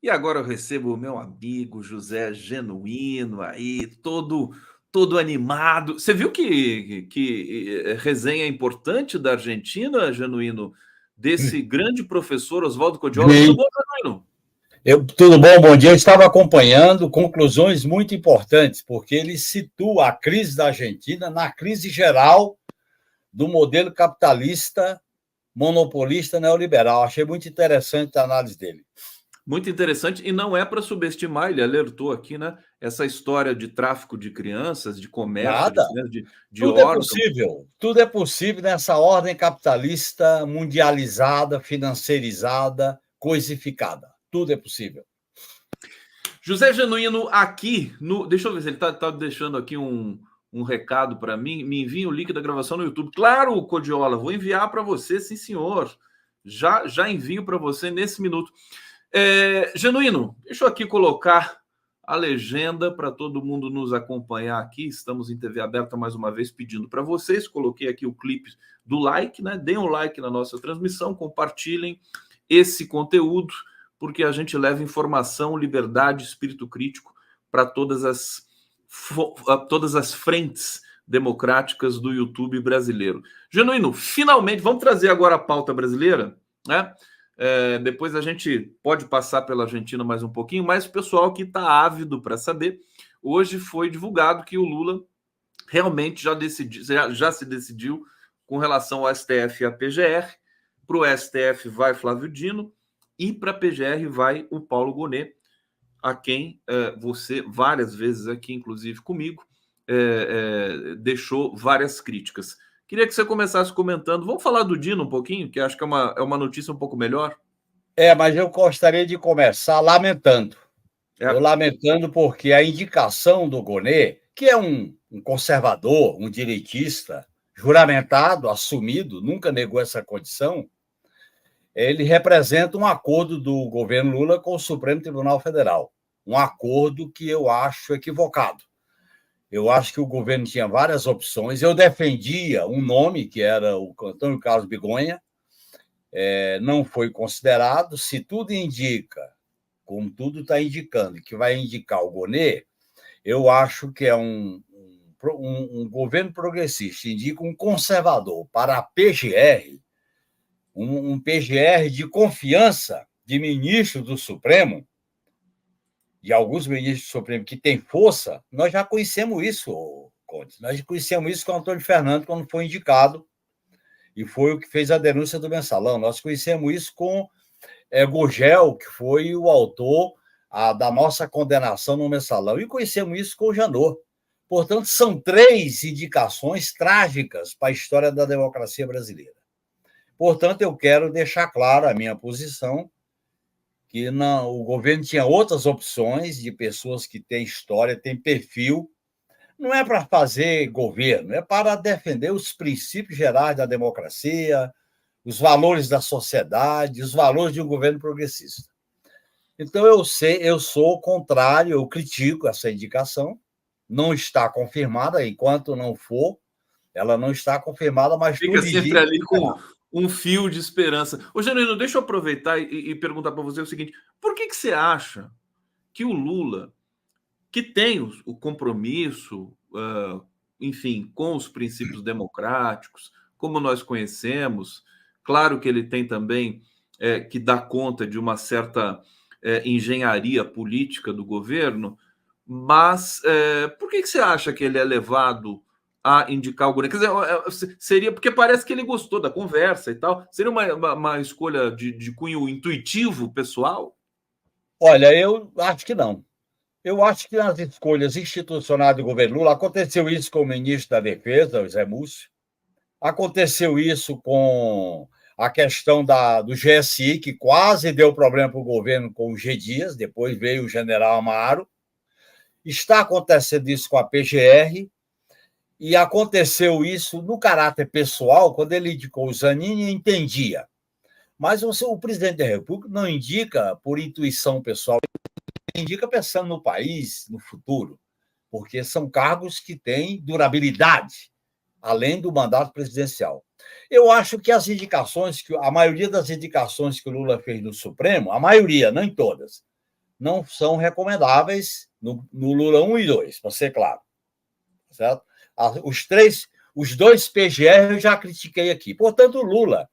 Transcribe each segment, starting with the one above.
E agora eu recebo o meu amigo José Genuíno aí, todo animado. Você viu que resenha importante da Argentina, Genuíno, desse grande professor Oswaldo Codiola? Tudo Vi. bom, Genuíno? Tudo bom? Bom dia. Eu estava acompanhando conclusões muito importantes, porque ele situa a crise da Argentina na crise geral do modelo capitalista, monopolista, neoliberal. Achei muito interessante a análise dele. Muito interessante, e não é para subestimar, ele alertou aqui, né? Essa história de tráfico de crianças, de comércio de Nada. crianças, de órgãos. Tudo é possível nessa ordem capitalista mundializada, financeirizada, coisificada. Tudo é possível. José Genuíno, aqui, deixa eu ver se ele tá deixando aqui um recado para mim. Me envie o link da gravação no YouTube. Claro, Codiola, vou enviar para você, sim, senhor. Já envio para você nesse minuto. Genuíno, deixa eu aqui colocar a legenda para todo mundo nos acompanhar aqui. Estamos em TV aberta mais uma vez, pedindo para vocês. Coloquei aqui o clipe do like, né? Deem um like na nossa transmissão, compartilhem esse conteúdo, porque a gente leva informação, liberdade, espírito crítico para todas as frentes democráticas do YouTube brasileiro. Genuíno, finalmente, vamos trazer agora a pauta brasileira, né? Depois a gente pode passar pela Argentina mais um pouquinho, mas o pessoal que está ávido para saber, hoje foi divulgado que o Lula realmente já se decidiu com relação ao STF e à PGR. Para o STF vai Flávio Dino e para a PGR vai o Paulo Gonet, a quem você várias vezes aqui, inclusive comigo, deixou várias críticas. Queria que você começasse comentando. Vamos falar do Dino um pouquinho, que acho que é uma notícia um pouco melhor. Mas eu gostaria de começar lamentando. Eu lamentando porque a indicação do Gonet, que é um conservador, um direitista, juramentado, assumido, nunca negou essa condição, ele representa um acordo do governo Lula com o Supremo Tribunal Federal. Um acordo que eu acho equivocado. Eu acho que o governo tinha várias opções. Eu defendia um nome, que era o Antônio Carlos Bigonha, não foi considerado. Se tudo indica, como tudo está indicando, que vai indicar o Gonet, eu acho que é um governo progressista, indica um conservador para a PGR, um PGR de confiança de ministro do Supremo, de alguns ministros do Supremo que têm força. Nós já conhecemos isso, Conte. Nós conhecemos isso com o Antônio Fernando, quando foi indicado, e foi o que fez a denúncia do Mensalão. Nós conhecemos isso com Gurgel, que foi o autor da nossa condenação no Mensalão, e conhecemos isso com o Janot. Portanto, são 3 indicações trágicas para a história da democracia brasileira. Portanto, eu quero deixar clara a minha posição, que o governo tinha outras opções de pessoas que têm história, têm perfil. Não é para fazer governo, é para defender os princípios gerais da democracia, os valores da sociedade, os valores de um governo progressista. Então, eu sou contrário, eu critico essa indicação, não está confirmada, enquanto não for, ela não está confirmada, mas Fica tudo sempre indica. ali com um fio de esperança. Ô, Genuíno, deixa eu aproveitar e perguntar para você o seguinte: por que você acha que o Lula, que tem o compromisso, enfim, com os princípios democráticos, como nós conhecemos, claro que ele tem também que dar conta de uma certa engenharia política do governo, mas por que você acha que ele é levado a indicar o Gonet? Quer dizer, seria porque parece que ele gostou da conversa e tal. Seria uma escolha de cunho intuitivo, pessoal? Olha, eu acho que não. Eu acho que nas escolhas institucionais do governo Lula, aconteceu isso com o ministro da Defesa, o Zé Múcio, aconteceu isso com a questão do GSI, que quase deu problema para o governo com o G. Dias, depois veio o general Amaro. Está acontecendo isso com a PGR, e aconteceu isso no caráter pessoal, quando ele indicou o Zanin, entendia. Mas o presidente da República não indica por intuição pessoal, ele indica pensando no país, no futuro, porque são cargos que têm durabilidade, além do mandato presidencial. Eu acho que as indicações, a maioria das indicações que o Lula fez no Supremo, a maioria, não em todas, não são recomendáveis no Lula 1 e 2, para ser claro. Certo? Os dois PGR eu já critiquei aqui. Portanto, o Lula,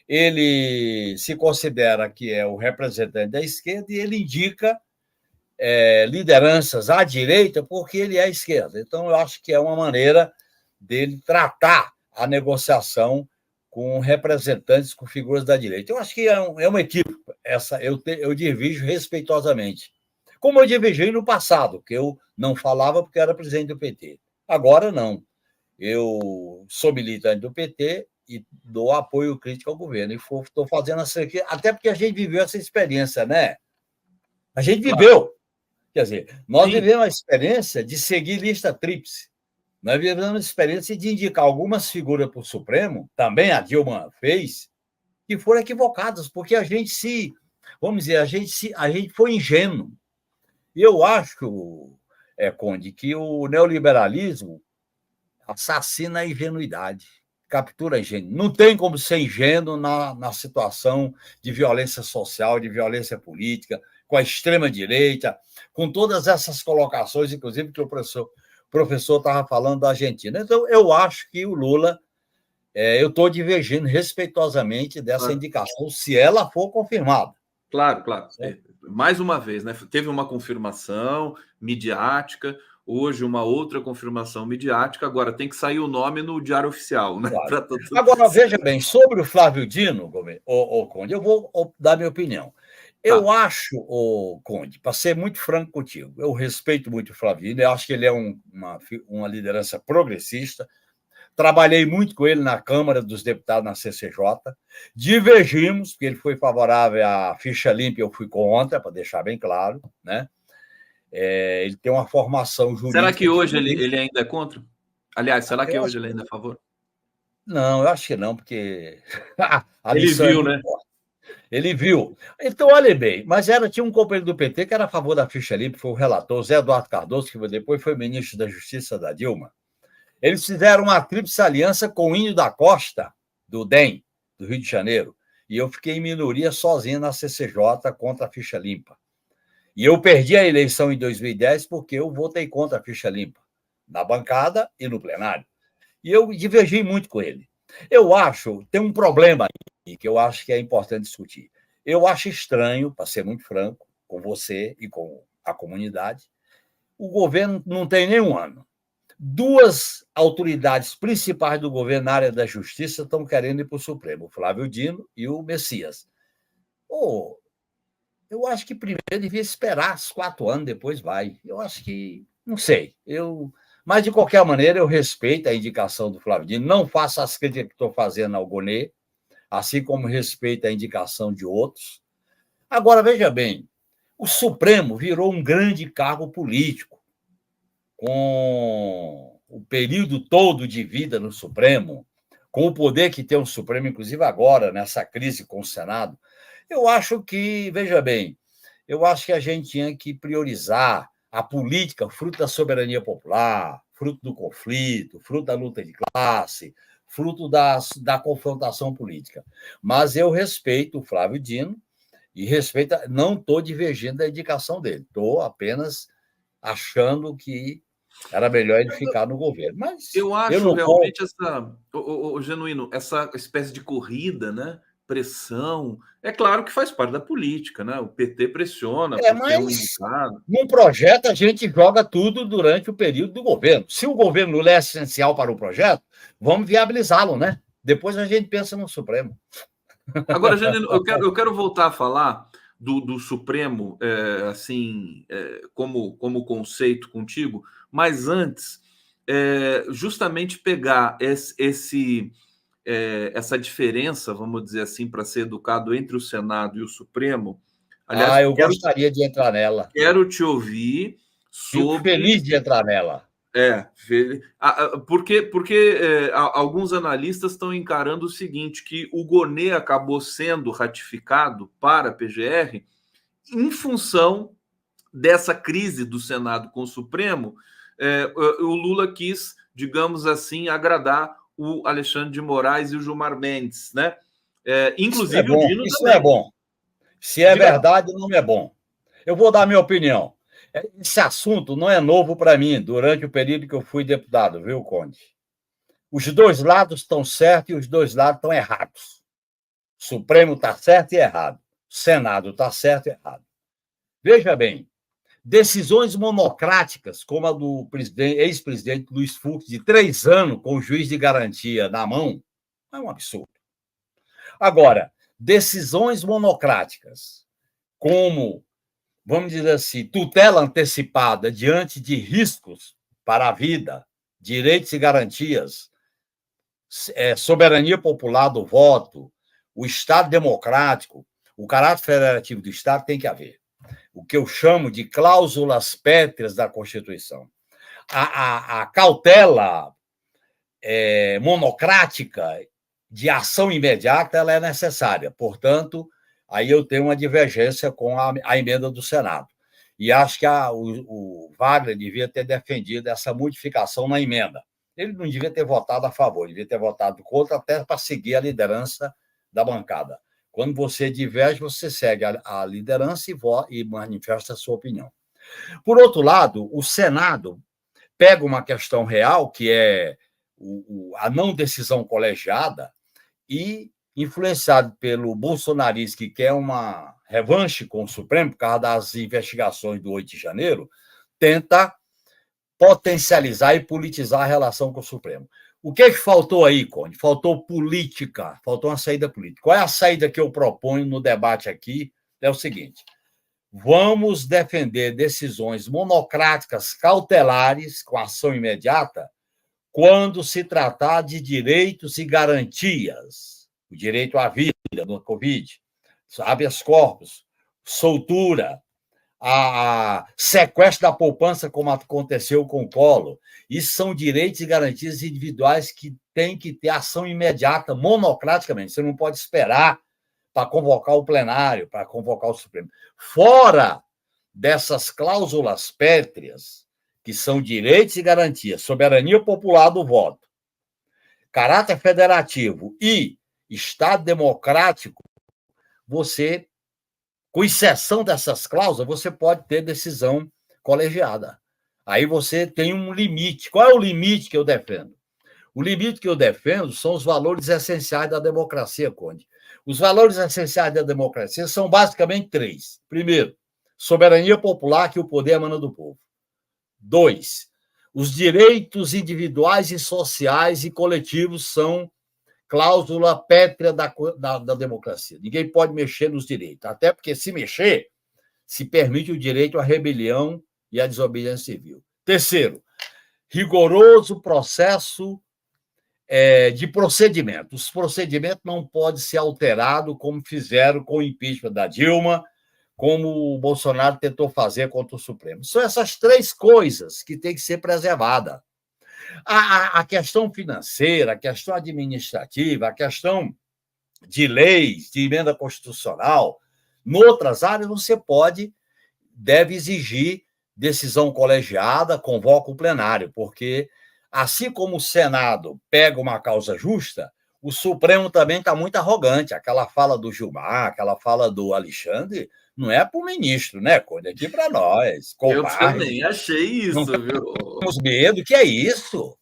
ele se considera que é o representante da esquerda e ele indica lideranças à direita porque ele é à esquerda. Então, eu acho que é uma maneira dele tratar a negociação com representantes, com figuras da direita. Eu acho que é um equívoco. Eu divido respeitosamente. Como eu dividi no passado, que eu não falava porque era presidente do PT. Agora, não. Eu sou militante do PT e dou apoio crítico ao governo. E estou fazendo essa aqui, até porque a gente viveu essa experiência, né? A gente viveu. Quer dizer, nós vivemos a experiência de seguir lista tríplice. Nós vivemos a experiência de indicar algumas figuras para o Supremo, também a Dilma fez, que foram equivocadas, porque a gente a gente foi ingênuo. E eu acho, Conde, que o neoliberalismo assassina a ingenuidade, captura a ingênuo. Não tem como ser ingênuo na situação de violência social, de violência política, com a extrema-direita, com todas essas colocações, inclusive, que o professor estava falando da Argentina. Então, eu acho que o Lula, eu estou divergindo respeitosamente dessa indicação, se ela for confirmada. Claro. Mais uma vez, né? Teve uma confirmação midiática, hoje uma outra confirmação midiática, agora tem que sair o nome no Diário Oficial, né? Claro. Agora, veja bem, sobre o Flávio Dino, Conde, eu vou dar minha opinião. Eu acho, Conde, para ser muito franco contigo, eu respeito muito o Flávio Dino, eu acho que ele é uma liderança progressista. Trabalhei muito com ele na Câmara dos Deputados, na CCJ. Divergimos, porque ele foi favorável à ficha limpa e eu fui contra, para deixar bem claro, né? Ele tem uma formação jurídica. Será que hoje ele ainda é contra? Aliás, será que hoje ele ainda é a favor? Não, eu acho que não, porque ele viu, né? Ele viu. Então, olha bem, mas tinha um companheiro do PT que era a favor da ficha limpa, foi o relator, Zé Eduardo Cardoso, que depois foi ministro da Justiça da Dilma. Eles fizeram uma tríplice aliança com o Índio da Costa, do DEM, do Rio de Janeiro, e eu fiquei em minoria sozinho na CCJ contra a ficha limpa. E eu perdi a eleição em 2010 porque eu votei contra a ficha limpa, na bancada e no plenário. E eu divergi muito com ele. Eu acho, tem um problema aí que eu acho que é importante discutir. Eu acho estranho, para ser muito franco, com você e com a comunidade, o governo não tem nem um ano. Duas autoridades principais do governo na área da justiça estão querendo ir para o Supremo, o Flávio Dino e o Messias. Eu acho que primeiro devia esperar os 4 anos, depois vai. Eu acho que, não sei, mas de qualquer maneira eu respeito a indicação do Flávio Dino, não faço as críticas que estou fazendo ao Gonê, assim como respeito a indicação de outros. Agora, veja bem, o Supremo virou um grande cargo político, com o período todo de vida no Supremo, com o poder que tem o Supremo, inclusive agora, nessa crise com o Senado. Eu acho que, veja bem, eu acho que a gente tinha que priorizar a política, fruto da soberania popular, fruto do conflito, fruto da luta de classe, fruto da confrontação política. Mas eu respeito o Flávio Dino e não estou divergindo da indicação dele, estou apenas achando que era melhor ele ficar no governo. Mas eu acho realmente Genuíno, essa espécie de corrida, né? Pressão, é claro que faz parte da política, né? O PT pressiona por ter um indicado. Num projeto, a gente joga tudo durante o período do governo. Se o governo Lula é essencial para o projeto, vamos viabilizá-lo, né? Depois a gente pensa no Supremo. Agora, Genuíno, eu quero voltar a falar do Supremo, como conceito contigo, mas antes, justamente pegar essa diferença, vamos dizer assim, para ser educado, entre o Senado e o Supremo. Aliás, eu gostaria de entrar nela. Quero te ouvir sobre... Fico feliz de entrar nela. Porque alguns analistas estão encarando o seguinte, que o Gonê acabou sendo ratificado para a PGR em função dessa crise do Senado com o Supremo. O Lula quis, digamos assim, agradar o Alexandre de Moraes e o Gilmar Mendes, né? Inclusive o Dino isso também. É bom. Se é verdade, não é bom. Eu vou dar a minha opinião. Esse assunto não é novo para mim, durante o período que eu fui deputado, viu, Conde? Os dois lados estão certos e os dois lados estão errados. O Supremo está certo e errado. O Senado está certo e errado. Veja bem, decisões monocráticas, como a do ex-presidente Luiz Fux, de 3 anos, com o juiz de garantia na mão, é um absurdo. Agora, decisões monocráticas, como, vamos dizer assim, tutela antecipada diante de riscos para a vida, direitos e garantias, soberania popular do voto, o Estado democrático, o caráter federativo do Estado tem que haver. O que eu chamo de cláusulas pétreas da Constituição. A cautela monocrática de ação imediata ela é necessária. Portanto, aí eu tenho uma divergência com a emenda do Senado. E acho que o Wagner devia ter defendido essa modificação na emenda. Ele não devia ter votado a favor, devia ter votado contra, até para seguir a liderança da bancada. Quando você diverge, você segue a liderança e manifesta a sua opinião. Por outro lado, o Senado pega uma questão real, que é a não decisão colegiada, e, influenciado pelo bolsonarismo, que quer uma revanche com o Supremo, por causa das investigações do 8 de janeiro, tenta potencializar e politizar a relação com o Supremo. O que faltou aí, Conde? Faltou política, faltou uma saída política. Qual é a saída que eu proponho no debate aqui? É o seguinte: vamos defender decisões monocráticas cautelares com ação imediata quando se tratar de direitos e garantias. O direito à vida no Covid, habeas corpus, soltura, a sequestro da poupança, como aconteceu com o Collor. Isso são direitos e garantias individuais que têm que ter ação imediata, monocraticamente. Você não pode esperar para convocar o plenário, para convocar o Supremo. Fora dessas cláusulas pétreas, que são direitos e garantias, soberania popular do voto, caráter federativo e Estado democrático, você, com exceção dessas cláusulas, você pode ter decisão colegiada. Aí você tem um limite. Qual é o limite que eu defendo? O limite que eu defendo são os valores essenciais da democracia, Conde. Os valores essenciais da democracia são basicamente 3. Primeiro, soberania popular, que o poder emana do povo. 2, os direitos individuais e sociais e coletivos são cláusula pétrea da democracia. Ninguém pode mexer nos direitos, até porque, se mexer, se permite o direito à rebelião e à desobediência civil. Terceiro, rigoroso processo de procedimento. Os procedimentos não podem ser alterados como fizeram com o impeachment da Dilma, como o Bolsonaro tentou fazer contra o Supremo. São essas 3 coisas que têm que ser preservadas. A questão financeira, a questão administrativa, a questão de leis, de emenda constitucional, em outras áreas você deve exigir decisão colegiada, convoca o plenário, porque assim como o Senado pega uma causa justa, o Supremo também está muito arrogante. Aquela fala do Gilmar, aquela fala do Alexandre, não é para o ministro, né, Conde? Aqui para nós. Covarde. Eu também achei isso, não viu? Temos medo, que é isso?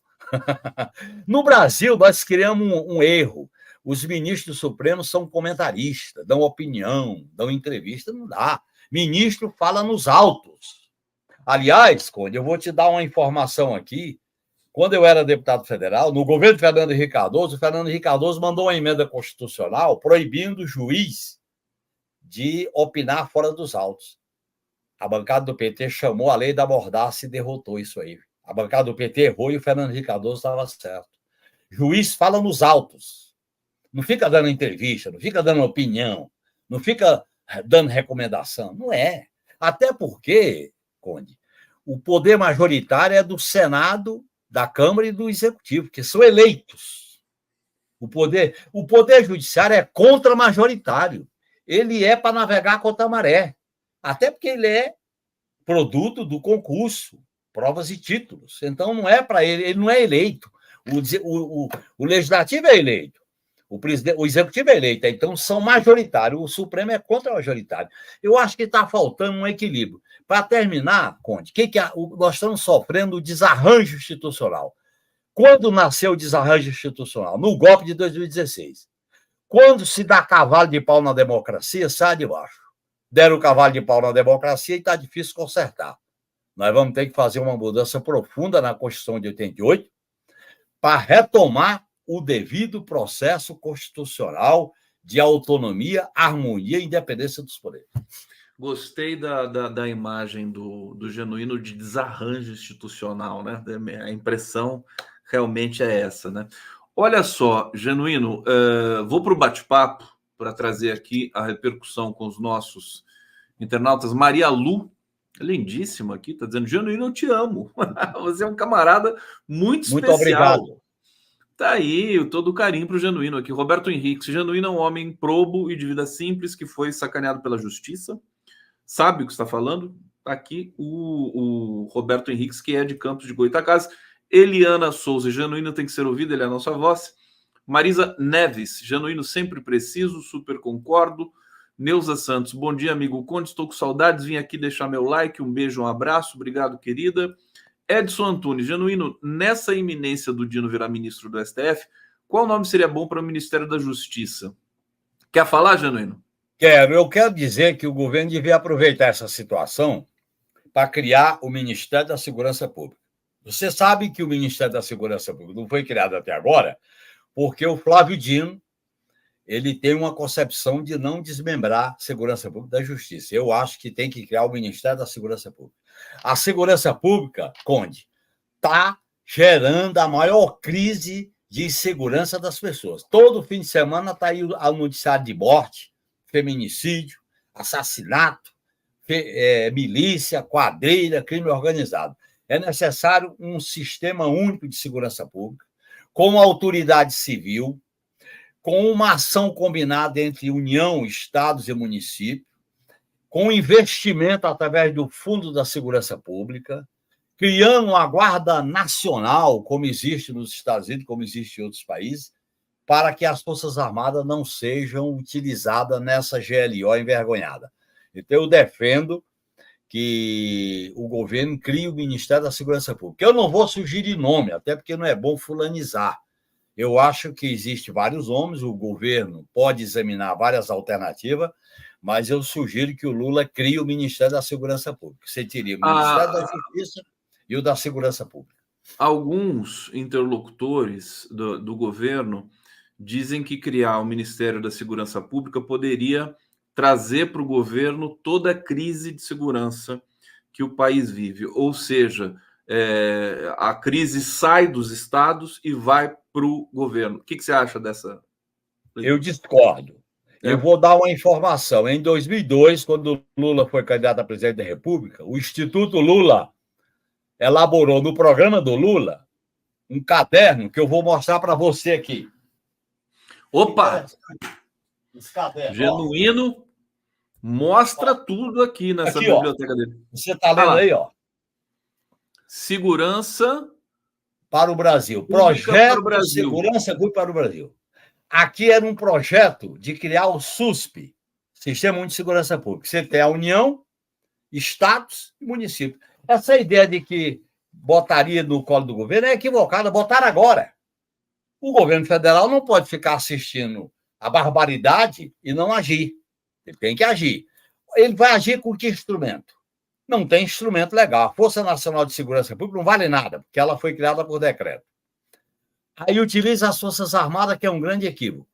No Brasil, nós criamos um erro. Os ministros do Supremo são comentaristas, dão opinião, dão entrevista, não dá. Ministro fala nos autos. Aliás, Conde, eu vou te dar uma informação aqui. Quando eu era deputado federal, no governo de Fernando Henrique Cardoso, o Fernando Henrique Cardoso mandou uma emenda constitucional proibindo o juiz de opinar fora dos autos. A bancada do PT chamou a lei da mordaça e derrotou isso aí. A bancada do PT errou e o Fernando Henrique Cardoso estava certo. Juiz fala nos autos. Não fica dando entrevista, não fica dando opinião, não fica dando recomendação. Não é. Até porque, Conde, o poder majoritário é do Senado, da Câmara e do Executivo, que são eleitos. O poder judiciário é contra-majoritário. Ele é para navegar contra a maré. Até porque ele é produto do concurso, provas e títulos. Então, não é para ele não é eleito. O legislativo é eleito. O executivo é eleito, então são majoritários, o Supremo é contra-majoritário. Eu acho que está faltando um equilíbrio. Para terminar, Conde, nós estamos sofrendo o desarranjo institucional. Quando nasceu o desarranjo institucional? No golpe de 2016. Quando se dá cavalo de pau na democracia, sai de baixo. Deram o cavalo de pau na democracia e está difícil consertar. Nós vamos ter que fazer uma mudança profunda na Constituição de 88 para retomar o devido processo constitucional de autonomia, harmonia e independência dos poderes. Gostei da imagem do Genuíno de desarranjo institucional, né? A impressão realmente é essa, né? Olha só, Genuíno, vou para o bate-papo para trazer aqui a repercussão com os nossos internautas. Maria Lu, lindíssima aqui, está dizendo: Genuíno, eu te amo. Você é um camarada muito especial. Muito obrigado. Tá aí, todo o carinho para o Genuíno aqui. Roberto Henrique: Genuíno é um homem probo e de vida simples que foi sacaneado pela justiça. Sabe o que está falando? Tá aqui o Roberto Henrique, que é de Campos de Goytacazes. Eliana Souza: Genuíno tem que ser ouvido, ele é a nossa voz. Marisa Neves: Genuíno sempre preciso, super concordo. Neuza Santos: bom dia, amigo Conde, estou com saudades, vim aqui deixar meu like, um beijo, um abraço, obrigado, querida. Edson Antunes: Genuíno, nessa iminência do Dino virar ministro do STF, qual nome seria bom para o Ministério da Justiça? Quer falar, Genuíno? Eu quero dizer que o governo devia aproveitar essa situação para criar o Ministério da Segurança Pública. Você sabe que o Ministério da Segurança Pública não foi criado até agora porque o Flávio Dino ele tem uma concepção de não desmembrar a segurança pública da justiça. Eu acho que tem que criar o Ministério da Segurança Pública. A segurança pública, Conde, está gerando a maior crise de insegurança das pessoas. Todo fim de semana está aí o noticiário de morte, feminicídio, assassinato, milícia, quadrilha, crime organizado. É necessário um sistema único de segurança pública, com uma autoridade civil, com uma ação combinada entre União, estados e municípios, com investimento através do Fundo da Segurança Pública, criando uma Guarda Nacional, como existe nos Estados Unidos, como existe em outros países, para que as Forças Armadas não sejam utilizadas nessa GLO envergonhada. Então, eu defendo que o governo crie o Ministério da Segurança Pública. Eu não vou sugerir nome, até porque não é bom fulanizar. Eu acho que existem vários nomes, o governo pode examinar várias alternativas, mas eu sugiro que o Lula crie o Ministério da Segurança Pública. Você teria o Ministério da Justiça e o da Segurança Pública. Alguns interlocutores do governo dizem que criar o Ministério da Segurança Pública poderia trazer para o governo toda a crise de segurança que o país vive. Ou seja, a crise sai dos estados e vai para o governo. O que você acha dessa? Eu discordo. Eu vou dar uma informação. Em 2002, quando Lula foi candidato a presidente da República, o Instituto Lula elaborou no programa do Lula um caderno que eu vou mostrar para você aqui. Opa! Genuíno mostra tudo aqui nessa biblioteca dele. Você está lendo aí, ó. Segurança para o Brasil. Projeto de Segurança Pública para o Brasil. Aqui era um projeto de criar o SUSP, Sistema Único de Segurança Pública. Você tem a União, estados e municípios. Essa ideia de que botaria no colo do governo é equivocada. Botaram agora. O governo federal não pode ficar assistindo a barbaridade e não agir. Ele tem que agir. Ele vai agir com que instrumento? Não tem instrumento legal. A Força Nacional de Segurança Pública não vale nada, porque ela foi criada por decreto. Aí utiliza as Forças Armadas, que é um grande equívoco.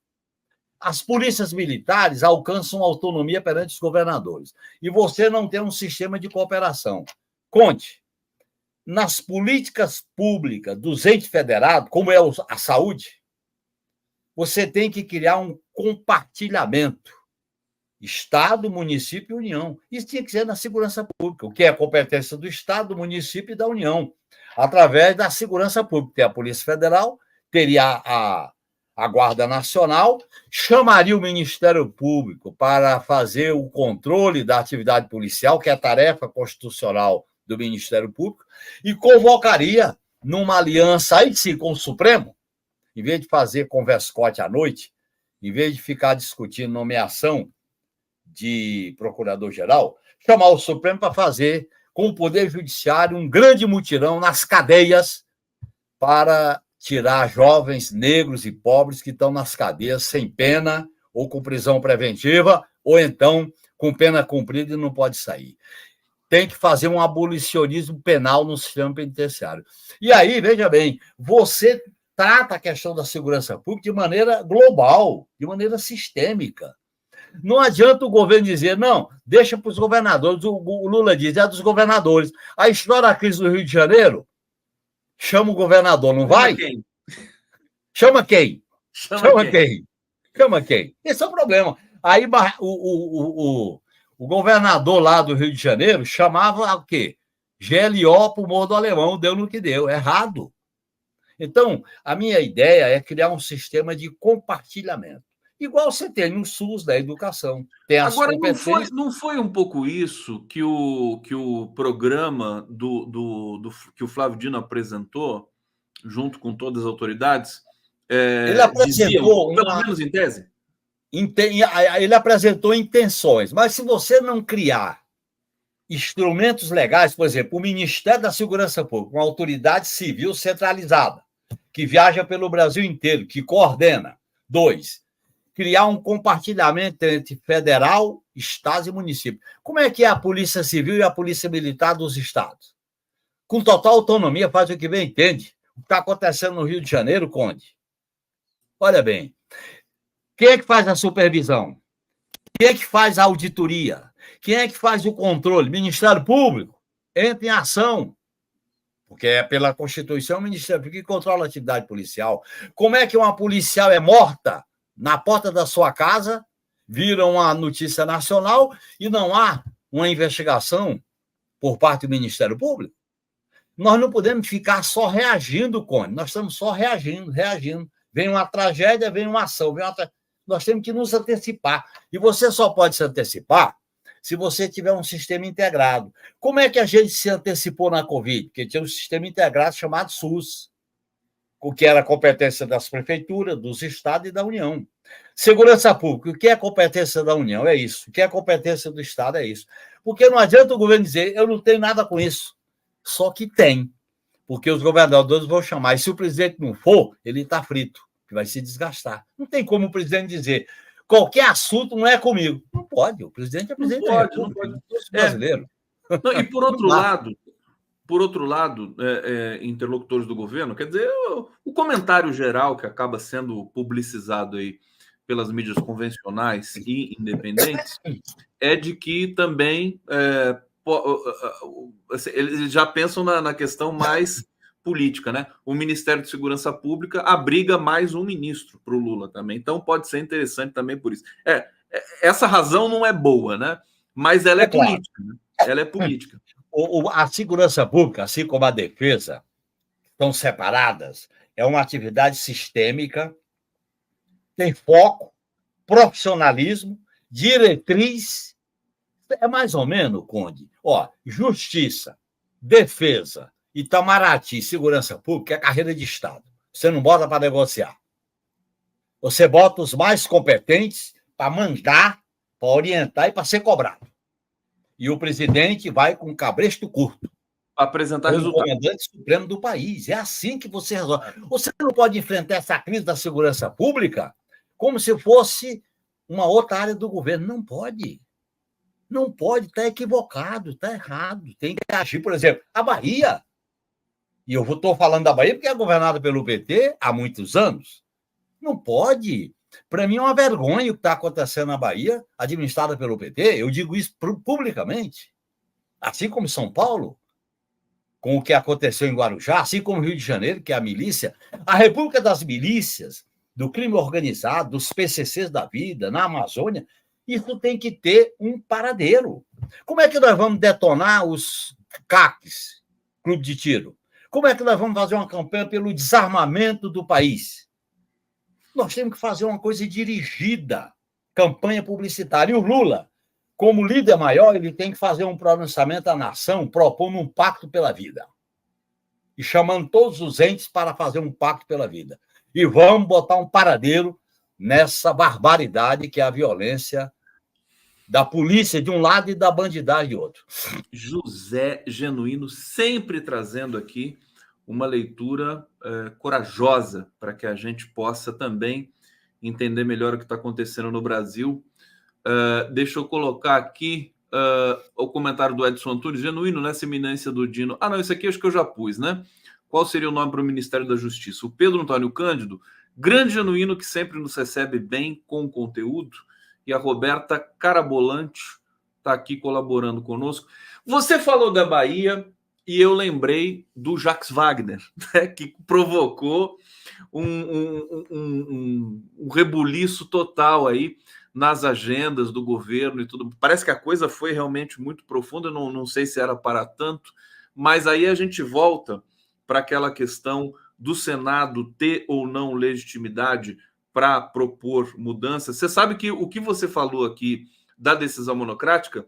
As polícias militares alcançam autonomia perante os governadores. E você não tem um sistema de cooperação. Conte, nas políticas públicas dos entes federados, como é a saúde, você tem que criar um compartilhamento. Estado, município e União. Isso tinha que ser na segurança pública, o que é a competência do Estado, do município e da União, através da segurança pública. Tem a Polícia Federal, teria a Guarda Nacional, chamaria o Ministério Público para fazer o controle da atividade policial, que é a tarefa constitucional do Ministério Público, e convocaria numa aliança aí sim com o Supremo, em vez de fazer converscote à noite, em vez de ficar discutindo nomeação de procurador-geral, chamar o Supremo para fazer, com o Poder Judiciário, um grande mutirão nas cadeias para tirar jovens negros e pobres que estão nas cadeias sem pena, ou com prisão preventiva, ou então com pena cumprida e não pode sair. Tem que fazer um abolicionismo penal no sistema penitenciário. E aí, veja bem, você trata a questão da segurança pública de maneira global, de maneira sistêmica. Não adianta o governo dizer, não, deixa para os governadores. O Lula diz, é dos governadores. Aí estoura a crise do Rio de Janeiro, chama o governador, não vai? Quem? Chama quem? Chama quem? Chama quem? Esse é o problema. Aí o governador lá do Rio de Janeiro chamava o quê? GLO para o Morro do Alemão, deu no que deu. Errado. Então, a minha ideia é criar um sistema de compartilhamento. Igual você tem no SUS da educação. Tem as Agora, competências... não foi um pouco isso que o programa que o Flávio Dino apresentou, junto com todas as autoridades, ele apresentou, pelo menos em tese? Ele apresentou intenções, mas se você não criar instrumentos legais, por exemplo, o Ministério da Segurança Pública, uma autoridade civil centralizada, que viaja pelo Brasil inteiro, que coordena. 2, criar um compartilhamento entre federal, estados e municípios. Como é que é a Polícia Civil e a Polícia Militar dos estados? Com total autonomia, faz o que bem entende. O que está acontecendo no Rio de Janeiro, Conde? Olha bem, quem é que faz a supervisão? Quem é que faz a auditoria? Quem é que faz o controle? Ministério Público entra em ação, porque é pela Constituição o Ministério Público que controla a atividade policial. Como é que uma policial é morta na porta da sua casa, vira uma notícia nacional e não há uma investigação por parte do Ministério Público? Nós não podemos ficar só reagindo, Cone. Nós estamos só reagindo. Vem uma tragédia, vem uma ação. Nós temos que nos antecipar. E você só pode se antecipar se você tiver um sistema integrado. Como é que a gente se antecipou na Covid? Porque tinha um sistema integrado chamado SUS, o que era competência das prefeituras, dos estados e da União. Segurança Pública, o que é competência da União? É isso. O que é competência do Estado? É isso. Porque não adianta o governo dizer, eu não tenho nada com isso. Só que tem, porque os governadores vão chamar. E se o presidente não for, ele está frito, que vai se desgastar. Não tem como o presidente dizer, qualquer assunto não é comigo. Não pode, o presidente é presidente da República, não pode. Brasileiro. Não, e por outro lado, interlocutores do governo, quer dizer, o comentário geral que acaba sendo publicizado aí pelas mídias convencionais e independentes é de que também eles já pensam na questão mais política, né? O Ministério de Segurança Pública abriga mais um ministro para o Lula também, então pode ser interessante também por isso. Essa razão não é boa, né? Mas ela é política, né? Ela é política. A segurança pública, assim como a defesa, estão separadas, é uma atividade sistêmica, tem foco, profissionalismo, diretriz. É mais ou menos, Conde. Justiça, defesa, Itamaraty, segurança pública é carreira de Estado. Você não bota para negociar. Você bota os mais competentes para mandar, para orientar e para ser cobrado. E o presidente vai com cabresto curto. Apresentar resultado. O comandante supremo do país. É assim que você resolve. Você não pode enfrentar essa crise da segurança pública como se fosse uma outra área do governo. Não pode. Não pode, está equivocado, está errado. Tem que agir, por exemplo, a Bahia. E eu estou falando da Bahia porque é governada pelo PT há muitos anos. Não pode. Para mim é uma vergonha o que está acontecendo na Bahia, administrada pelo PT. Eu digo isso publicamente. Assim como São Paulo, com o que aconteceu em Guarujá, assim como Rio de Janeiro, que é a milícia. A República das Milícias, do crime organizado, dos PCCs da vida, na Amazônia, isso tem que ter um paradeiro. Como é que nós vamos detonar os CACs, Clube de Tiro? Como é que nós vamos fazer uma campanha pelo desarmamento do país? Nós temos que fazer uma coisa dirigida, campanha publicitária. E o Lula, como líder maior, ele tem que fazer um pronunciamento à nação, propondo um pacto pela vida. E chamando todos os entes para fazer um pacto pela vida. E vamos botar um paradeiro nessa barbaridade que é a violência da polícia de um lado e da bandidagem de outro. José Genuíno sempre trazendo aqui uma leitura corajosa para que a gente possa também entender melhor o que está acontecendo no Brasil. Deixa eu colocar aqui o comentário do Edson Antunes. Genuíno nessa iminência do Dino. Ah, não, isso aqui acho que eu já pus, né? Qual seria o nome para o Ministério da Justiça? O Pedro Antônio Cândido, grande Genuíno que sempre nos recebe bem com conteúdo. E a Roberta Carabolante está aqui colaborando conosco. Você falou da Bahia e eu lembrei do Jacques Wagner, né, que provocou um rebuliço total aí nas agendas do governo e tudo. Parece que a coisa foi realmente muito profunda, não sei se era para tanto, mas aí a gente volta para aquela questão do Senado ter ou não legitimidade para propor mudanças. Você sabe que o que você falou aqui da decisão monocrática,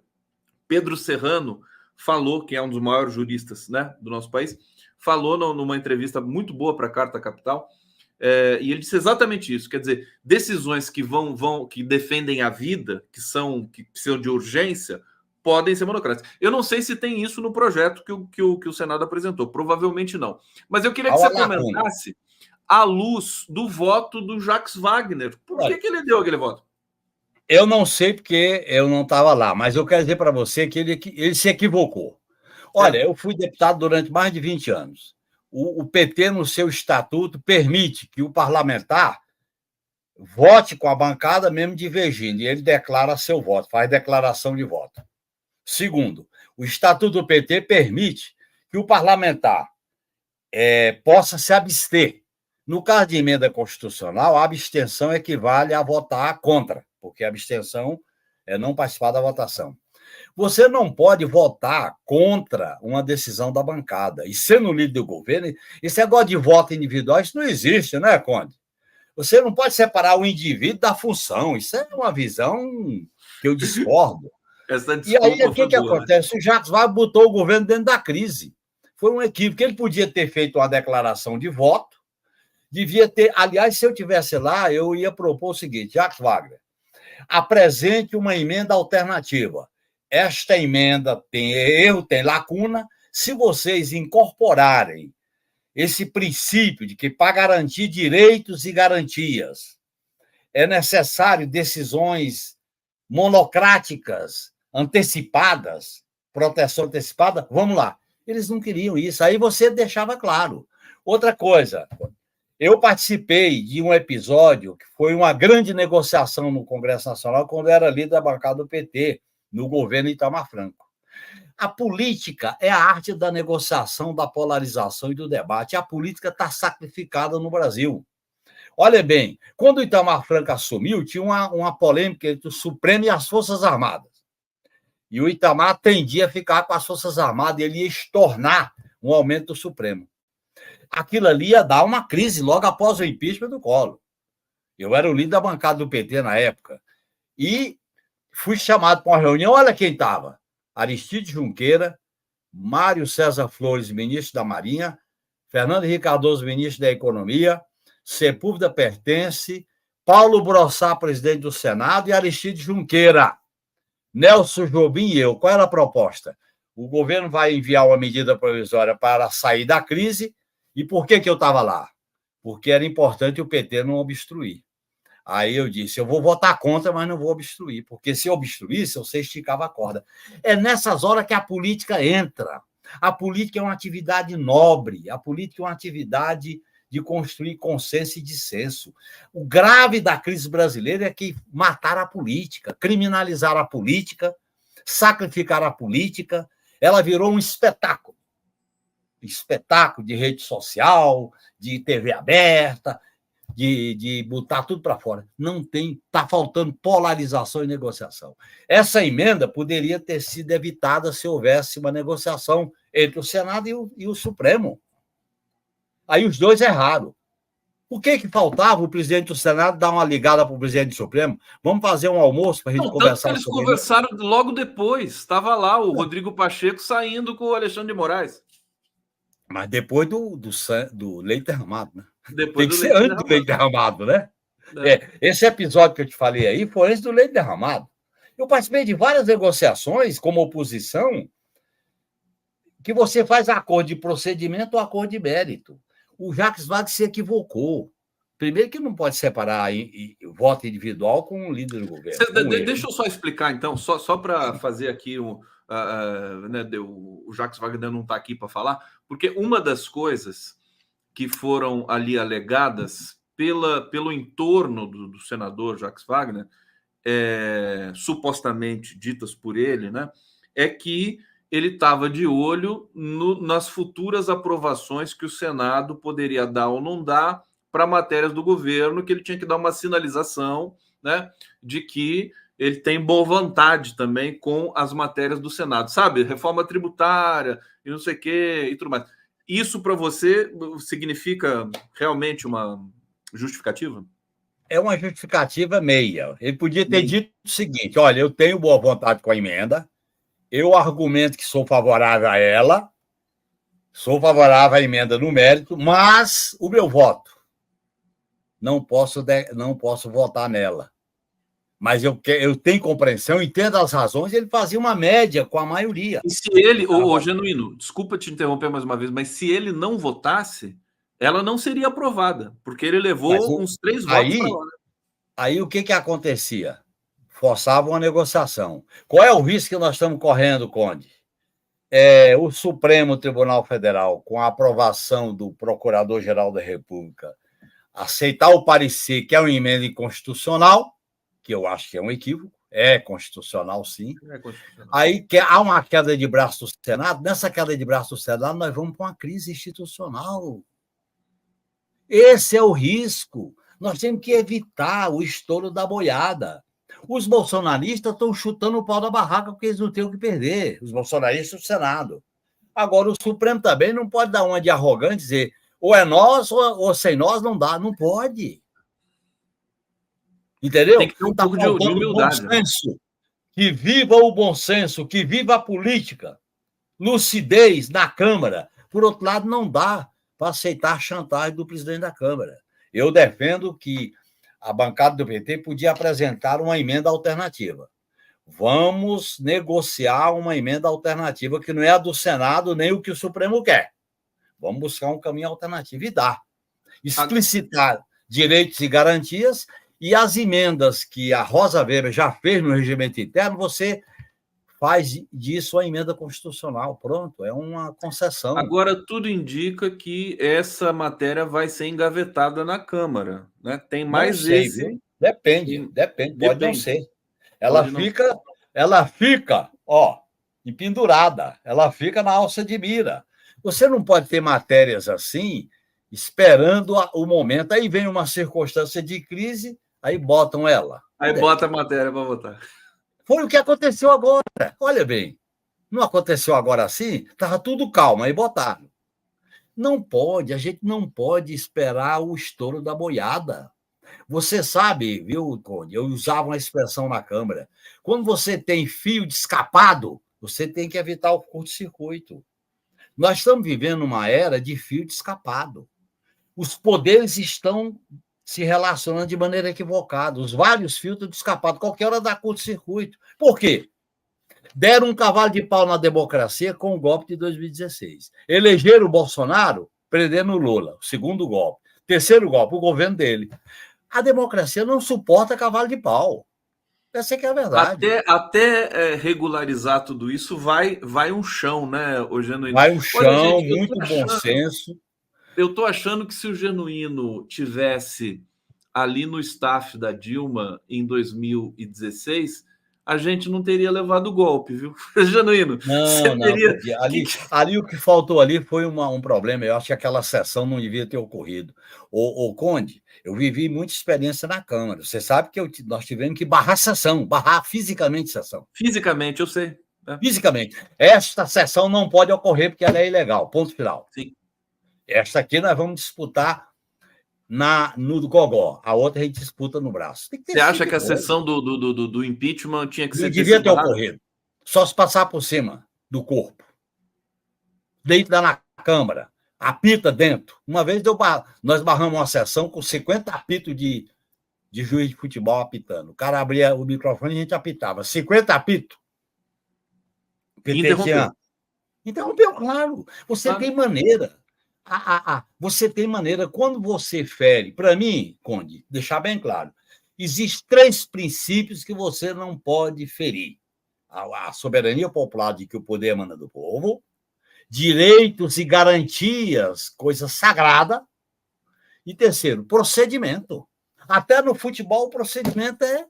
Pedro Serrano falou, que é um dos maiores juristas, né, do nosso país, falou numa entrevista muito boa para a Carta Capital, e ele disse exatamente isso, quer dizer, decisões que que defendem a vida, que precisam de urgência, podem ser monocráticas. Eu não sei se tem isso no projeto que o Senado apresentou, provavelmente não. Mas eu queria que você comentasse à luz do voto do Jacques Wagner. Por que ele deu aquele voto? Eu não sei porque eu não estava lá, mas eu quero dizer para você que ele se equivocou. Olha, eu fui deputado durante mais de 20 anos. O PT, no seu estatuto, permite que o parlamentar vote com a bancada mesmo divergindo, e ele declara seu voto, faz declaração de voto. Segundo, o estatuto do PT permite que o parlamentar possa se abster. No caso de emenda constitucional, a abstenção equivale a votar contra, porque a abstenção é não participar da votação. Você não pode votar contra uma decisão da bancada. E sendo líder do governo, esse negócio de voto individual, isso não existe, né, Conde? Você não pode separar o indivíduo da função. Isso é uma visão que eu discordo. E aí, o que acontece? O Jacques Wagner botou o governo dentro da crise. Foi um equívoco. Ele podia ter feito uma declaração de voto, devia ter... Aliás, se eu estivesse lá, eu ia propor o seguinte: Jacques Wagner, apresente uma emenda alternativa. Esta emenda tem erro, tem lacuna. Se vocês incorporarem esse princípio de que, para garantir direitos e garantias, é necessário decisões monocráticas, antecipadas, proteção antecipada, vamos lá. Eles não queriam isso. Aí você deixava claro. Outra coisa, eu participei de um episódio que foi uma grande negociação no Congresso Nacional quando era líder da bancada do PT, no governo Itamar Franco. A política é a arte da negociação, da polarização e do debate. A política está sacrificada no Brasil. Olha bem, quando o Itamar Franco assumiu, tinha uma polêmica entre o Supremo e as Forças Armadas. E o Itamar tendia a ficar com as Forças Armadas e ele ia estornar um aumento do Supremo. Aquilo ali ia dar uma crise logo após o impeachment do Collor. Eu era o líder da bancada do PT na época. E fui chamado para uma reunião, olha quem estava. Aristide Junqueira, Mário César Flores, ministro da Marinha, Fernando Henrique Cardoso, ministro da Economia, Sepúlveda Pertence, Paulo Brossá, presidente do Senado, e Aristide Junqueira, Nelson Jobim e eu. Qual era a proposta? O governo vai enviar uma medida provisória para sair da crise. E por que eu estava lá? Porque era importante o PT não obstruir. Aí eu disse, eu vou votar contra, mas não vou obstruir, porque se eu obstruísse, você esticava a corda. É nessas horas que a política entra. A política é uma atividade nobre, a política é uma atividade de construir consenso e dissenso. O grave da crise brasileira é que mataram a política, criminalizaram a política, sacrificaram a política, ela virou um espetáculo. Espetáculo de rede social, de TV aberta, de botar tudo para fora. Não tem, está faltando polarização e negociação. Essa emenda poderia ter sido evitada se houvesse uma negociação entre o Senado e o Supremo. Aí os dois erraram. O que faltava? O presidente do Senado dar uma ligada para o presidente do Supremo? Vamos fazer um almoço para a gente conversar sobre isso. Eles conversaram logo depois. Estava lá o Rodrigo Pacheco saindo com o Alexandre de Moraes. Mas depois do leite derramado, né? Depois tem que ser antes do leite derramado, né? Esse episódio que eu te falei aí foi antes do leite derramado. Eu participei de várias negociações como oposição que você faz acordo de procedimento ou acordo de mérito. O Jacques Wagner se equivocou. Primeiro que não pode separar voto individual com o líder do governo. Deixa eu só explicar, então, só para fazer aqui né, o Jacques Wagner não está aqui para falar, porque uma das coisas que foram ali alegadas pelo entorno do senador Jacques Wagner, supostamente ditas por ele, né, é que ele estava de olho nas futuras aprovações que o Senado poderia dar ou não dar para matérias do governo, que ele tinha que dar uma sinalização, né, de que ele tem boa vontade também com as matérias do Senado, sabe? Reforma tributária e não sei o quê e tudo mais. Isso para você significa realmente uma justificativa? É uma justificativa meia. Ele podia ter dito o seguinte: olha, eu tenho boa vontade com a emenda, eu argumento que sou favorável a ela, sou favorável à emenda no mérito, mas o meu voto não posso votar nela. Mas eu tenho compreensão, entendo as razões, ele fazia uma média com a maioria. E se ele, o Genuíno, desculpa te interromper mais uma vez, mas se ele não votasse, ela não seria aprovada, porque ele levou uns 3 votos para lá. Aí o que acontecia? Forçava uma negociação. Qual é o risco que nós estamos correndo, Conde? O Supremo Tribunal Federal, com a aprovação do Procurador-Geral da República, aceitar o parecer que é uma emenda inconstitucional, que eu acho que é um equívoco, é constitucional, sim. Aí há uma queda de braço do Senado. Nessa queda de braço do Senado, nós vamos para uma crise institucional. Esse é o risco. Nós temos que evitar o estouro da boiada. Os bolsonaristas estão chutando o pau da barraca porque eles não têm o que perder, os bolsonaristas do Senado. Agora, o Supremo também não pode dar uma de arrogante e dizer ou é nós ou sem nós não dá. Não pode. Entendeu? Tem que ter um pouco de humildade. Bom senso. Que viva o bom senso, que viva a política. Lucidez na Câmara. Por outro lado, não dá para aceitar a chantagem do presidente da Câmara. Eu defendo que a bancada do PT podia apresentar uma emenda alternativa. Vamos negociar uma emenda alternativa que não é a do Senado nem o que o Supremo quer. Vamos buscar um caminho alternativo e dar. Explicitar direitos e garantias. E as emendas que a Rosa Weber já fez no regimento interno, você faz disso a emenda constitucional. Pronto, é uma concessão. Agora, tudo indica que essa matéria vai ser engavetada na Câmara. Né? Tem mais não sei, esse. Viu? Depende. Pode não ser. Ela fica, empendurada. Ela fica na alça de mira. Você não pode ter matérias assim, esperando o momento. Aí vem uma circunstância de crise, aí botam ela. Aí bota a matéria para votar. Foi o que aconteceu agora. Olha bem, não aconteceu agora assim? Estava tudo calmo, aí botaram. Não pode, a gente não pode esperar o estouro da boiada. Você sabe, viu, Conde? Eu usava uma expressão na Câmara. Quando você tem fio de escapado, você tem que evitar o curto-circuito. Nós estamos vivendo uma era de fio de escapado. Os poderes estão se relacionando de maneira equivocada. Os vários filtros de escapado, qualquer hora dá curto-circuito. Por quê? Deram um cavalo de pau na democracia com o golpe de 2016. Elegeram o Bolsonaro, prendendo o Lula. O segundo golpe. Terceiro golpe, o governo dele. A democracia não suporta cavalo de pau. Essa é que é a verdade. Até regularizar tudo isso, vai um chão, né, o Genuíno? Vai um chão, gente, muito bom senso. Eu estou achando que se o Genuíno tivesse ali no staff da Dilma em 2016, a gente não teria levado o golpe, viu? Genuíno. Não. Ali o que faltou ali foi um problema. Eu acho que aquela sessão não devia ter ocorrido. O Conde, eu vivi muita experiência na Câmara. Você sabe que nós tivemos que barrar sessão, barrar fisicamente sessão. Fisicamente, eu sei. Fisicamente. Esta sessão não pode ocorrer porque ela é ilegal. Ponto final. Sim. Esta aqui nós vamos disputar no gogó. A outra a gente disputa no braço. Você acha que a sessão do impeachment tinha que ser... Não devia ter ocorrido. Só se passar por cima do corpo. Dentro da Câmara. Apita dentro. Uma vez nós barramos uma sessão com 50 apitos de de juiz de futebol apitando. O cara abria o microfone e a gente apitava. 50 apitos. O PT tinha... Interrompeu, claro. Você tem maneira. Você tem maneira. Quando você fere... Para mim, Conde, deixar bem claro, existem 3 princípios que você não pode ferir. A soberania popular, de que o poder emana do povo, direitos e garantias, coisa sagrada, e terceiro, procedimento. Até no futebol, o procedimento é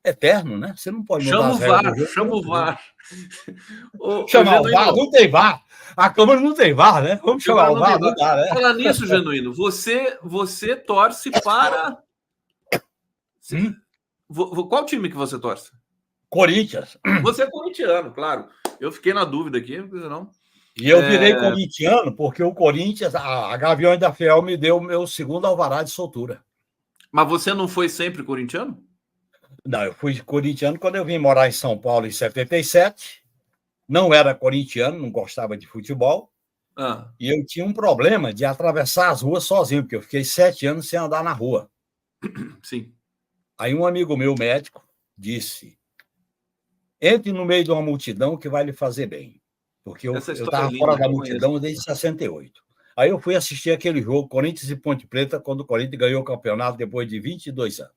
eterno, né? Você não pode mudar as regras do jogo. Chama o VAR. Chamar o VAR? Não tem VAR. A Câmara não tem VAR, né? Vamos chamar o VAR? Não dá, né? Falar nisso, Genuíno, você torce para... Qual time que você torce? Corinthians. Você é corintiano, claro. Eu fiquei na dúvida aqui, não. E eu virei corintiano porque o Corinthians, a Gaviões da Fiel, me deu o meu segundo alvará de soltura. Mas você não foi sempre corintiano? Não, eu fui corintiano quando eu vim morar em São Paulo em 77. Não era corintiano, não gostava de futebol. E eu tinha um problema de atravessar as ruas sozinho, porque eu fiquei 7 anos sem andar na rua. Sim. Aí um amigo meu, médico, disse: entre no meio de uma multidão que vai lhe fazer bem. Porque eu estava fora da multidão desde 68. Aí eu fui assistir aquele jogo, Corinthians e Ponte Preta, quando o Corinthians ganhou o campeonato depois de 22 anos.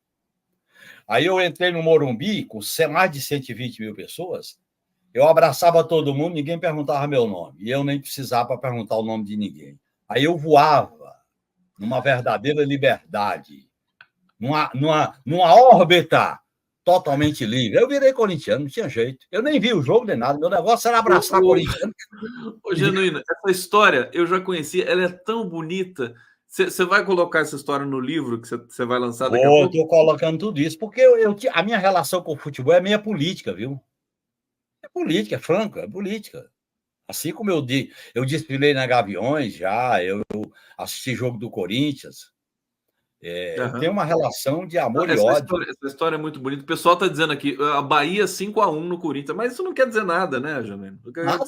Aí eu entrei no Morumbi, com mais de 120 mil pessoas, eu abraçava todo mundo, ninguém perguntava meu nome, e eu nem precisava perguntar o nome de ninguém. Aí eu voava numa verdadeira liberdade, numa órbita totalmente livre. Eu virei corintiano, não tinha jeito. Eu nem vi o jogo nem nada, meu negócio era abraçar corintiano. Ô, Genuíno, essa história eu já conhecia, ela é tão bonita. Você vai colocar essa história no livro que você vai lançar daqui a pouco? Estou colocando tudo isso, porque a minha relação com o futebol é meia política, viu? É política, é franco, é política. Assim como eu desfilei na Gaviões já, eu assisti jogo do Corinthians. Tem uma relação de amor e ódio. Essa história é muito bonita. O pessoal está dizendo aqui, a Bahia 5-1 no Corinthians, mas isso não quer dizer nada, né, Janine? Nada.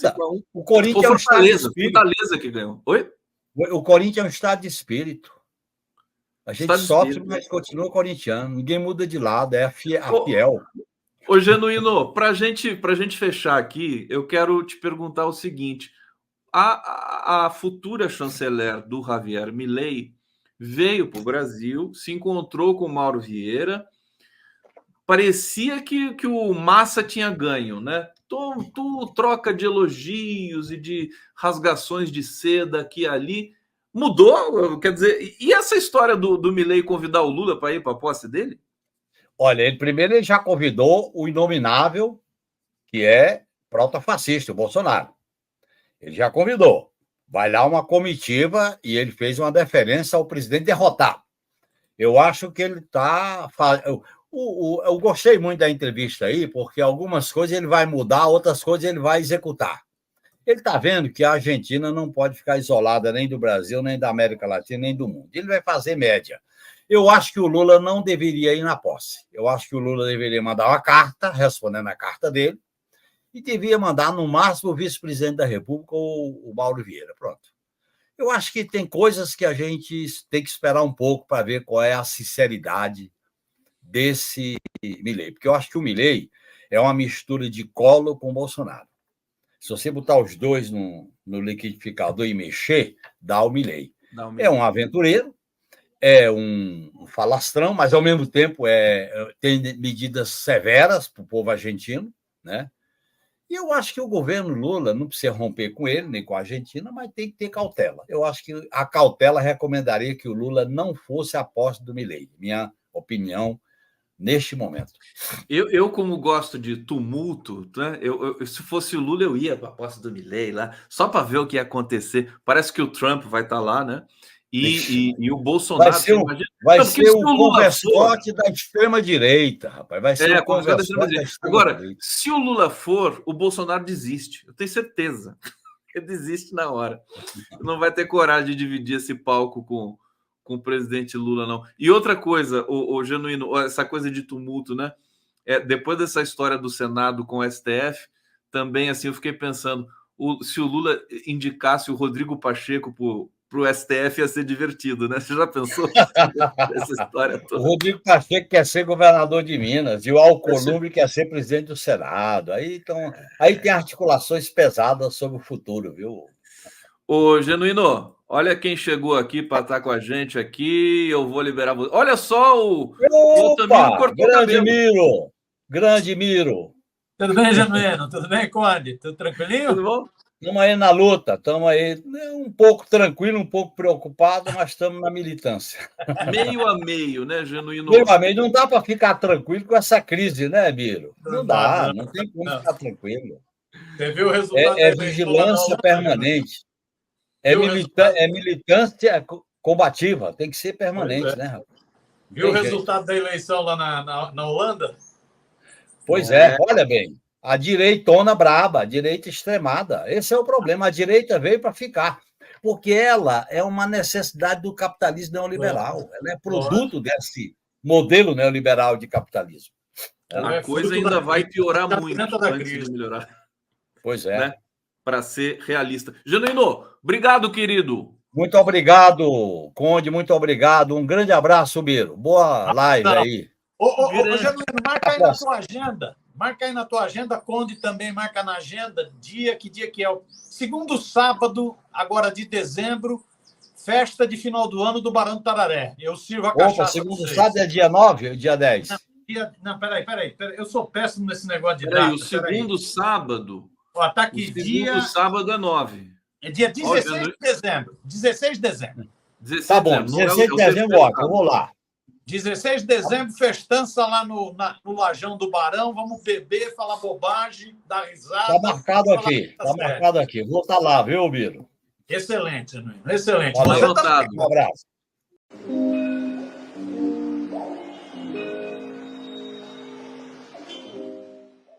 O Corinthians é um estado de espírito. Fortaleza que ganhou. Oi? O Corinthians é um estado de espírito. A gente sofre, mas continua corintiano. Ninguém muda de lado, é a fiel. Ô, Genuíno, para gente fechar aqui, eu quero te perguntar o seguinte. A futura chanceler do Javier Milei veio para o Brasil, se encontrou com o Mauro Vieira, parecia que o Massa tinha ganho, né? Tu troca de elogios e de rasgações de seda aqui e ali, mudou? Quer dizer, e essa história do Milei convidar o Lula para ir para a posse dele? Olha, ele já convidou o inominável, que é protofascista, o Bolsonaro. Ele já convidou. Vai lá uma comitiva e ele fez uma deferência ao presidente derrotado. Eu acho que ele está... Eu gostei muito da entrevista aí, porque algumas coisas ele vai mudar, outras coisas ele vai executar. Ele está vendo que a Argentina não pode ficar isolada nem do Brasil, nem da América Latina, nem do mundo. Ele vai fazer média. Eu acho que o Lula não deveria ir na posse. Eu acho que o Lula deveria mandar uma carta, respondendo a carta dele, e devia mandar, no máximo, o vice-presidente da República, o Mauro Vieira. Pronto. Eu acho que tem coisas que a gente tem que esperar um pouco para ver qual é a sinceridade desse Milei. Porque eu acho que o Milei é uma mistura de Collor com Bolsonaro. Se você botar os dois no liquidificador e mexer, dá o Milei. É um aventureiro, é um falastrão, mas, ao mesmo tempo, tem medidas severas para o povo argentino, né? E eu acho que o governo Lula não precisa romper com ele, nem com a Argentina, mas tem que ter cautela. Eu acho que a cautela recomendaria que o Lula não fosse à posse do Milei. Minha opinião neste momento. Eu como gosto de tumulto, né? Se fosse o Lula, eu ia para a posse do Milei lá, só para ver o que ia acontecer. Parece que o Trump vai estar lá, né? E o Bolsonaro... Vai ser o converscote da extrema-direita, rapaz. Vai ser o converscote da extrema-direita. Agora, se o Lula for, o Bolsonaro desiste. Eu tenho certeza. Ele desiste na hora. Não vai ter coragem de dividir esse palco com o presidente Lula, não. E outra coisa, o Genuíno, essa coisa de tumulto, né? Depois dessa história do Senado com o STF, também, assim, eu fiquei pensando, se o Lula indicasse o Rodrigo Pacheco o STF ia ser divertido, né? Você já pensou nessa história toda? O Rodrigo Pacheco quer ser governador de Minas e o Alcolumbre quer ser presidente do Senado. Aí tem articulações pesadas sobre o futuro, viu? Ô, Genuíno, olha quem chegou aqui para estar com a gente aqui. Eu vou liberar você. Olha só, o Altamiro cortou o cabelo. Miro! Grande Miro! Tudo bem, Genuíno? Tudo bem, Conde? Tudo tranquilinho? Tudo bom? Estamos aí na luta, estamos aí um pouco tranquilo, um pouco preocupado, mas estamos na militância. Meio a meio, né, Genuíno? Meio a meio, não dá para ficar tranquilo com essa crise, né, Miro? Não dá, não tem como ficar tranquilo. Você viu o resultado É vigilância permanente. É militância combativa, tem que ser permanente, né, rapaz? Viu o resultado da eleição lá na Holanda? Pois é, olha bem, a direitona braba, a direita extremada. Esse é o problema. A direita veio para ficar, porque ela é uma necessidade do capitalismo neoliberal. Ela é produto desse modelo neoliberal de capitalismo. A coisa ainda vai piorar muito antes de melhorar. Pois é. Né? Para ser realista. Genuíno, obrigado, querido. Muito obrigado, Conde, muito obrigado. Um grande abraço, Biro. Boa live aí. Ô, Genuíno, marca aí na tua agenda. Marca aí na tua agenda, Conde também marca na agenda. Que dia que é? O segundo sábado, agora de dezembro, festa de final do ano do Barão do Tararé. Eu sirvo a cachaça. Segundo sábado é dia 9 ou dia 10? Não, peraí. Eu sou péssimo nesse negócio de data. Peraí, o segundo sábado... Ó, tá aqui, o segundo sábado é 9. É dia 16 de dezembro. 16 de dezembro. 16 tá bom, 16 de dezembro, eu vou lá. 16 de dezembro, festança lá no Lajão do Barão. Vamos beber, falar bobagem, dar risada. Tá marcado aqui, tá marcado aqui. Vou estar lá, viu, Biro? Excelente, Genuíno, excelente. Um abraço.